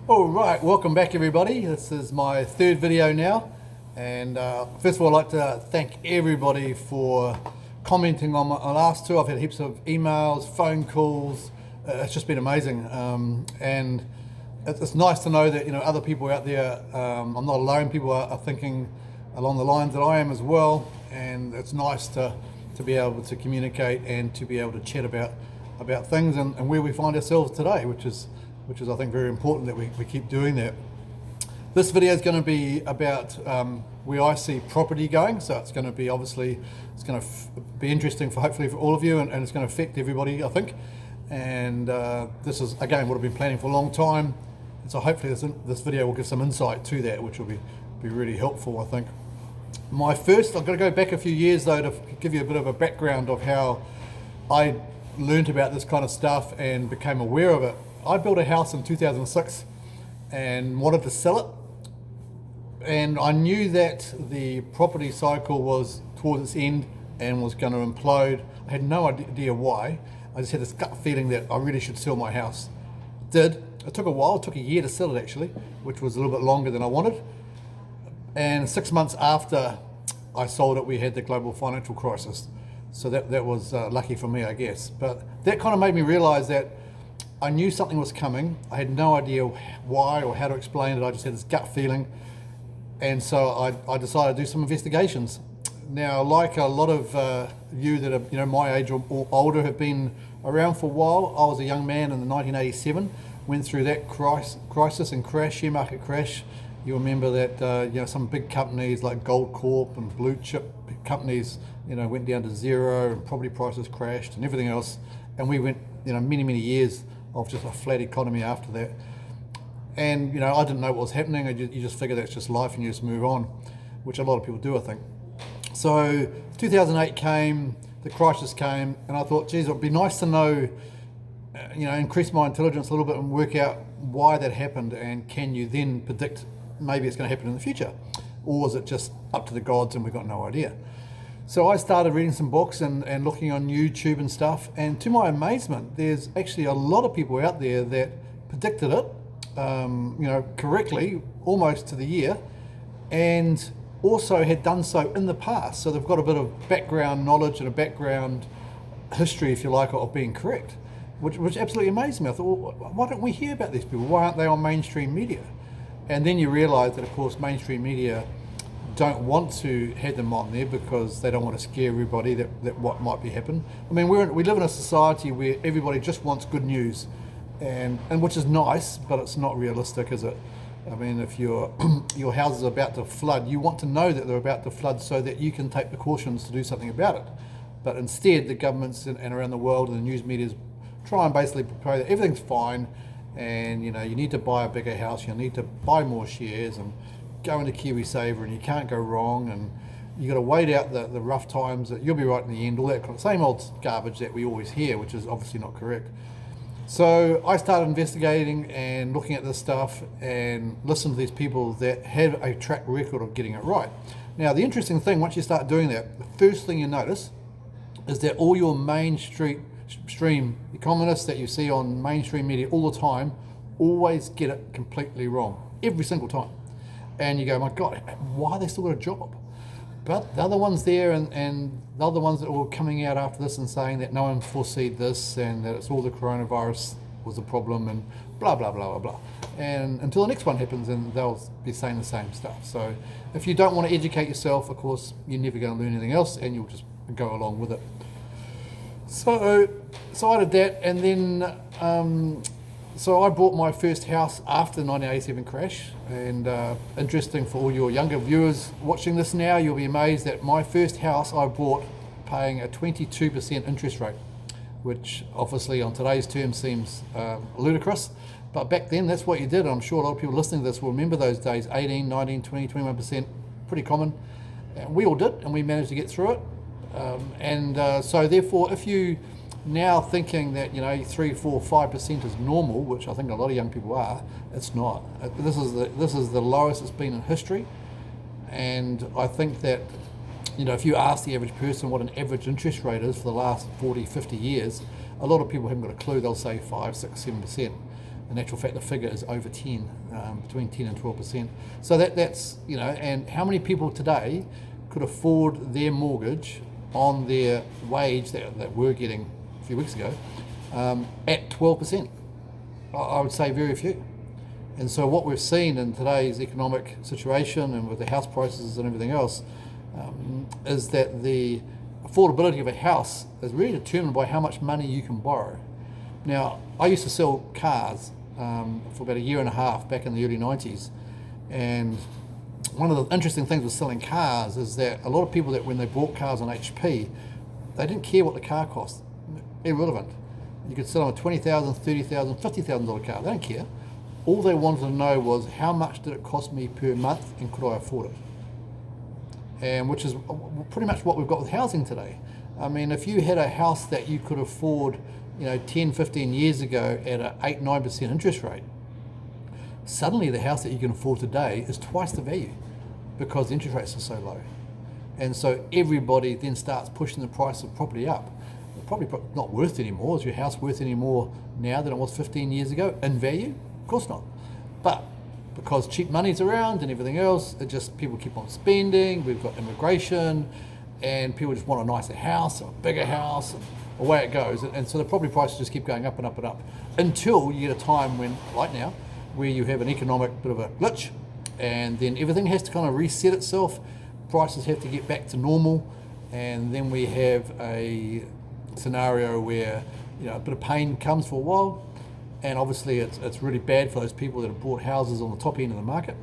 All right, welcome back everybody. This is my third video now, and first of all I'd like to thank everybody for commenting on my last two. I've had heaps of emails, phone calls. It's just been amazing, and it's nice to know that other people out there, I'm not alone. People are thinking along the lines that I am as well, and it's nice to be able to communicate and to be able to chat about things and where we find ourselves today, which is I think very important that we keep doing that. This video is going to be about where I see property going, so it's going to be it's going to be interesting hopefully for all of you, and it's going to affect everybody, I think. And this is again what I've been planning for a long time, and so hopefully this video will give some insight to that, which will be really helpful, I think. I've got to go back a few years though to give you a bit of a background of how I learned about this kind of stuff and became aware of it. I built a house in 2006 and wanted to sell it, and I knew that the property cycle was towards its end and was going to implode. I had no idea why. I just had this gut feeling that I really should sell my house. It took a while. It took a year to sell it actually, which was a little bit longer than I wanted. And 6 months after I sold it, we had the global financial crisis. So that was lucky for me, I guess. But that kind of made me realize that I knew something was coming. I had no idea why or how to explain it. I just had this gut feeling. And so I decided to do some investigations. Now, like a lot of you that are my age or older have been around for a while, I was a young man in the 1987, went through that crisis and crash, share market crash. You remember that some big companies like Gold Corp and blue chip companies went down to zero, and property prices crashed and everything else. And we went many years of just a flat economy after that. And I didn't know what was happening. You just figure that's just life and you just move on, which a lot of people do, I think. So 2008 came, the crisis came, and I thought, geez, it would be nice to know, increase my intelligence a little bit and work out why that happened, and can you then predict maybe it's going to happen in the future? Or is it just up to the gods and we've got no idea? So I started reading some books and looking on YouTube and stuff, and to my amazement, there's actually a lot of people out there that predicted it, correctly, almost to the year, and also had done so in the past. So they've got a bit of background knowledge and a background history, if you like, of being correct, which absolutely amazed me. I thought, well, why don't we hear about these people? Why aren't they on mainstream media? And then you realise that, of course, mainstream media don't want to have them on there because they don't want to scare everybody that what might be happening. I mean, we live in a society where everybody just wants good news, and which is nice, but it's not realistic, is it? I mean, if your house is about to flood, you want to know that they're about to flood so that you can take precautions to do something about it. But instead, the governments and around the world and the news media try and basically propose that everything's fine, and you need to buy a bigger house, you need to buy more shares, and go into KiwiSaver, and you can't go wrong, and you got to wait out the rough times, that you'll be right in the end, all that kind of same old garbage that we always hear, which is obviously not correct. So I started investigating and looking at this stuff and listened to these people that had a track record of getting it right. Now, the interesting thing, once you start doing that, the first thing you notice is that all your mainstream economists that you see on mainstream media all the time always get it completely wrong, every single time. And you go, my God, why are they still got a job? But the other ones there, and the other ones that were coming out after this and saying that no one foreseed this, and that it's all the coronavirus was the problem, and blah, blah, blah, blah, blah. And until the next one happens, and they'll be saying the same stuff. So if you don't want to educate yourself, of course, you're never going to learn anything else, and you'll just go along with it. So I did that, and then so I bought my first house after the 1987 crash, and interesting for all your younger viewers watching this now, you'll be amazed that my first house I bought paying a 22% interest rate, which obviously on today's terms seems ludicrous, but back then that's what you did. I'm sure a lot of people listening to this will remember those days, 18, 19, 20, 21%, pretty common. And we all did, and we managed to get through it. So therefore, if you now thinking that 3, 4, 5% is normal, which I think a lot of young people are, it's not. This is the lowest it's been in history, and I think that if you ask the average person what an average interest rate is for the last 40, 50 years, a lot of people haven't got a clue. They'll say 5, 6, 7%. In actual fact, the figure is over 10, between 10 and 12%. So that's, you know, and how many people today could afford their mortgage on their wage that we're getting a few weeks ago at 12%? I would say very few. And so what we've seen in today's economic situation and with the house prices and everything else is that the affordability of a house is really determined by how much money you can borrow. Now, I used to sell cars for about a year and a half back in the early 90s. And one of the interesting things with selling cars is that a lot of people that when they bought cars on HP, they didn't care what the car cost. Irrelevant. You could sell them a $20,000, $30,000, $50,000 car. They don't care. All they wanted to know was how much did it cost me per month and could I afford it? And which is pretty much what we've got with housing today. I mean, if you had a house that you could afford, you know, 10, 15 years ago at an 8, 9% interest rate, suddenly the house that you can afford today is twice the value because the interest rates are so low. And so everybody then starts pushing the price of property up. It's probably not worth anymore. Is your house worth any more now than it was 15 years ago in value? Of course not. But because cheap money's around and everything else, it just, people keep on spending. We've got immigration and people just want a nicer house or a bigger house, and away it goes. And so the property prices just keep going up and up and up until you get a time when, like now, where you have an economic bit of a glitch and then everything has to kind of reset itself. Prices have to get back to normal, and then we have a scenario where, you know, a bit of pain comes for a while, and obviously it's really bad for those people that have bought houses on the top end of the market.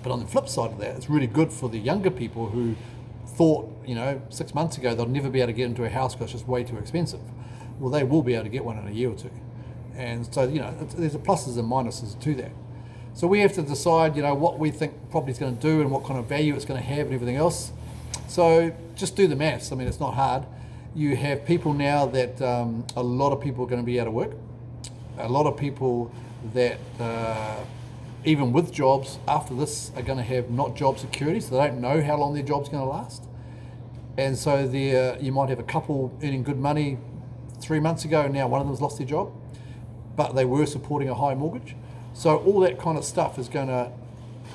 But on the flip side of that, it's really good for the younger people who thought, you know, 6 months ago they'll never be able to get into a house because it's just way too expensive. Well, they will be able to get one in a year or two. And so, you know, there's the pluses and minuses to that. So we have to decide, you know, what we think property's going to do and what kind of value it's going to have and everything else. So just do the maths. I mean, it's not hard. You have people now that a lot of people are going to be out of work. A lot of people that even with jobs after this are going to have not job security, so they don't know how long their job's going to last. And so you might have a couple earning good money 3 months ago, and now one of them's lost their job, but they were supporting a high mortgage. So all that kind of stuff is going to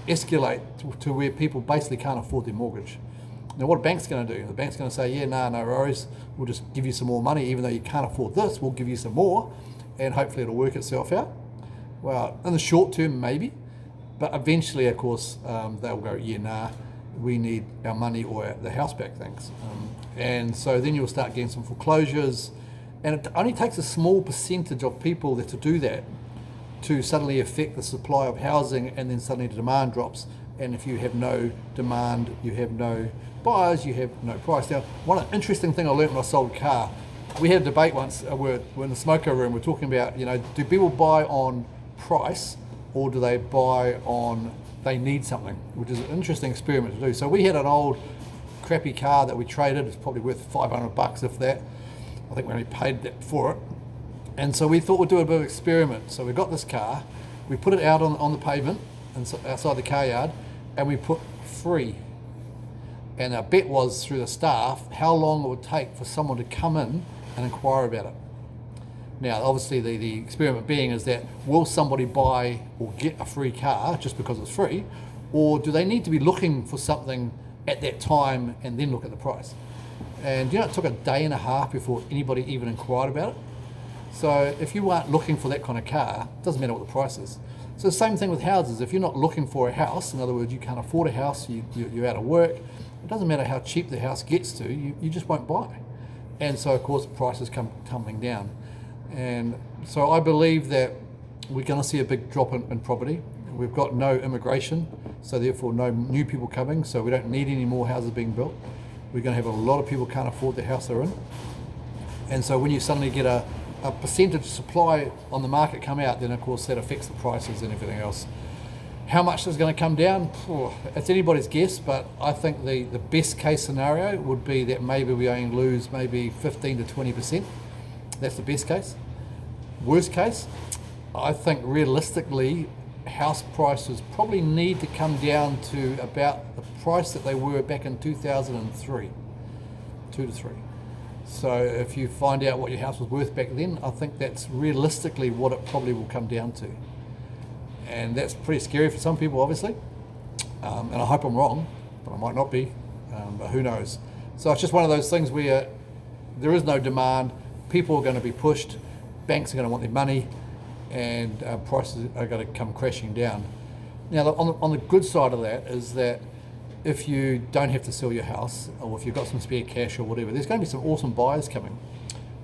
escalate to where people basically can't afford their mortgage. Now what a bank's going to do? The bank's going to say, yeah, no worries, we'll just give you some more money, even though you can't afford this, we'll give you some more, and hopefully it'll work itself out. Well, in the short term, maybe, but eventually, of course, they'll go, yeah, nah, we need our money or the house back things. And so then you'll start getting some foreclosures, and it only takes a small percentage of people to do that to suddenly affect the supply of housing, and then suddenly the demand drops. And if you have no demand, you have no buyers, you have no price. Now, one interesting thing I learned when I sold a car, we had a debate once, we're in the smoker room, we're talking about, you know, do people buy on price or do they buy on they need something, which is an interesting experiment to do. So we had an old crappy car that we traded, it's probably worth $500 if that. I think we only paid that for it. And so we thought we'd do a bit of an experiment. So we got this car, we put it out on the pavement and outside the car yard, and we put free. And our bet was through the staff how long it would take for someone to come in and inquire about it. Now, obviously, the experiment being is that will somebody buy or get a free car just because it's free, or do they need to be looking for something at that time and then look at the price? And you know, it took a day and a half before anybody even inquired about it. So if you aren't looking for that kind of car, it doesn't matter what the price is. So the same thing with houses. If you're not looking for a house, in other words, you can't afford a house, you're out of work, it doesn't matter how cheap the house gets to, you just won't buy. And so, of course, prices come tumbling down. And so I believe that we're going to see a big drop in property. We've got no immigration, so therefore no new people coming, so we don't need any more houses being built. We're going to have a lot of people can't afford the house they're in. And so when you suddenly get a percentage supply on the market come out, then of course that affects the prices and everything else. How much is going to come down? It's anybody's guess, but I think the best case scenario would be that maybe we only lose maybe 15 to 20%. That's the best case. Worst case, I think realistically house prices probably need to come down to about the price that they were back in 2003, 2 to 3. So if you find out what your house was worth back then, I think that's realistically what it probably will come down to. And that's pretty scary for some people, obviously. And I hope I'm wrong, but I might not be, but who knows. So it's just one of those things where there is no demand, people are going to be pushed, banks are going to want their money, and prices are going to come crashing down. Now, on the good side of that is that if you don't have to sell your house, or if you've got some spare cash or whatever, there's going to be some awesome buyers coming.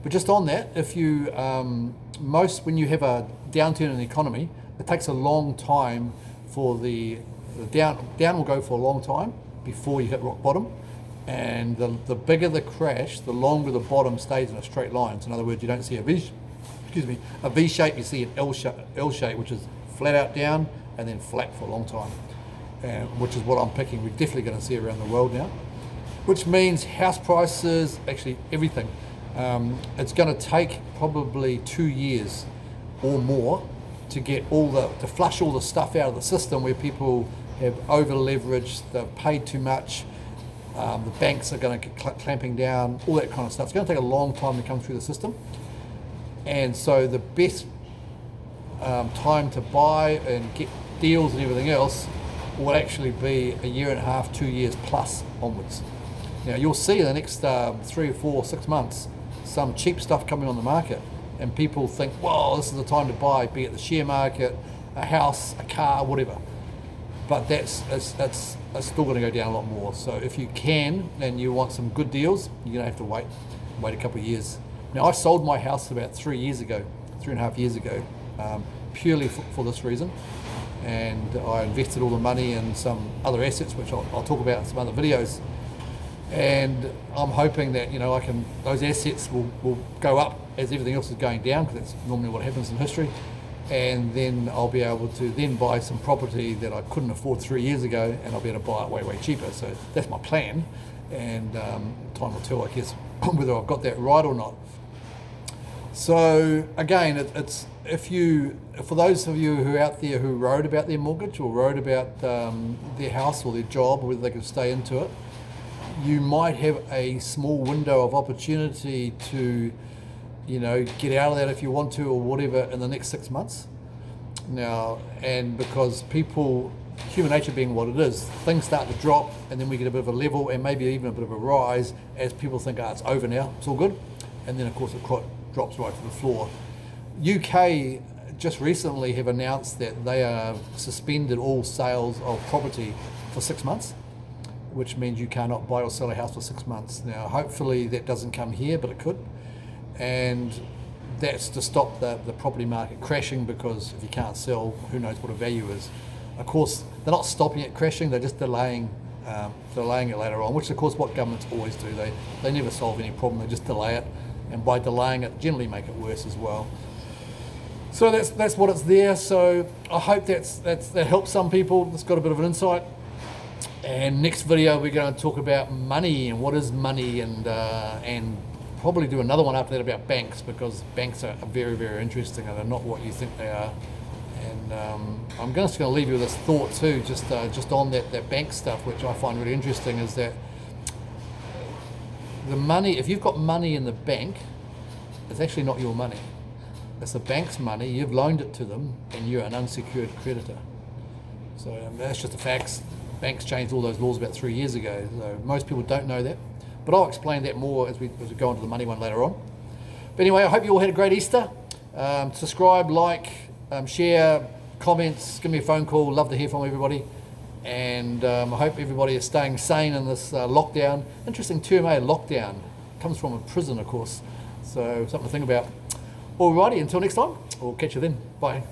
But just on that, if you, when you have a downturn in the economy, it takes a long time for the down will go for a long time before you hit rock bottom. And the bigger the crash, the longer the bottom stays in a straight line. So in other words, you don't see a V shape, you see an L shape, which is flat out down and then flat for a long time. Which is what I'm picking. We're definitely going to see around the world now, which means house prices, actually everything. It's going to take probably 2 years or more to get to flush all the stuff out of the system where people have over leveraged, they've paid too much, the banks are going to get clamping down, all that kind of stuff. It's going to take a long time to come through the system. And so the best time to buy and get deals and everything else will actually be a year and a half, 2 years plus onwards. Now you'll see in the next 3 or 4, 6 months some cheap stuff coming on the market, and people think, well, this is the time to buy, be it the share market, a house, a car, whatever. But it's still going to go down a lot more. So if you can and you want some good deals, you're going to have to wait a couple of years. Now I sold my house about 3.5 years ago, purely for this reason. And I invested all the money in some other assets, which I'll talk about in some other videos. And I'm hoping that those assets will go up as everything else is going down, because that's normally what happens in history. And then I'll be able to then buy some property that I couldn't afford 3 years ago, and I'll be able to buy it way, way cheaper. So that's my plan, and time will tell, I guess, whether I've got that right or not. So again, it's for those of you who are out there who worried about their mortgage or worried about their house or their job, or whether they can stay into it, you might have a small window of opportunity to, get out of that if you want to, or whatever, in the next 6 months. Now, and because human nature being what it is, things start to drop, and then we get a bit of a level and maybe even a bit of a rise as people think, it's over now, it's all good. And then of course it drops right to the floor. UK just recently have announced that they are suspended all sales of property for 6 months, which means you cannot buy or sell a house for 6 months. Now, hopefully that doesn't come here, but it could. And that's to stop the property market crashing, because if you can't sell, who knows what a value is. Of course, they're not stopping it crashing, they're just delaying it later on, which is of course what governments always do. They never solve any problem, they just delay it. And by delaying it, generally make it worse as well. So that's what it's there. So I hope that helps some people. That's got a bit of an insight. And next video we're going to talk about money and what is money, and probably do another one after that about banks, because banks are very, very interesting and they're not what you think they are. And I'm just going to leave you with this thought too, just on that bank stuff, which I find really interesting, is that the money, if you've got money in the bank, it's actually not your money. It's the bank's money, you've loaned it to them, and you're an unsecured creditor. So that's just the facts. Banks changed all those laws about 3 years ago, so most people don't know that. But I'll explain that more as we go on to the money one later on. But anyway, I hope you all had a great Easter. Subscribe, like, share, comments, give me a phone call. Love to hear from everybody. And I hope everybody is staying sane in this lockdown. Interesting term, lockdown. Comes from a prison, of course. So something to think about. Alrighty, until next time, we'll catch you then. Bye.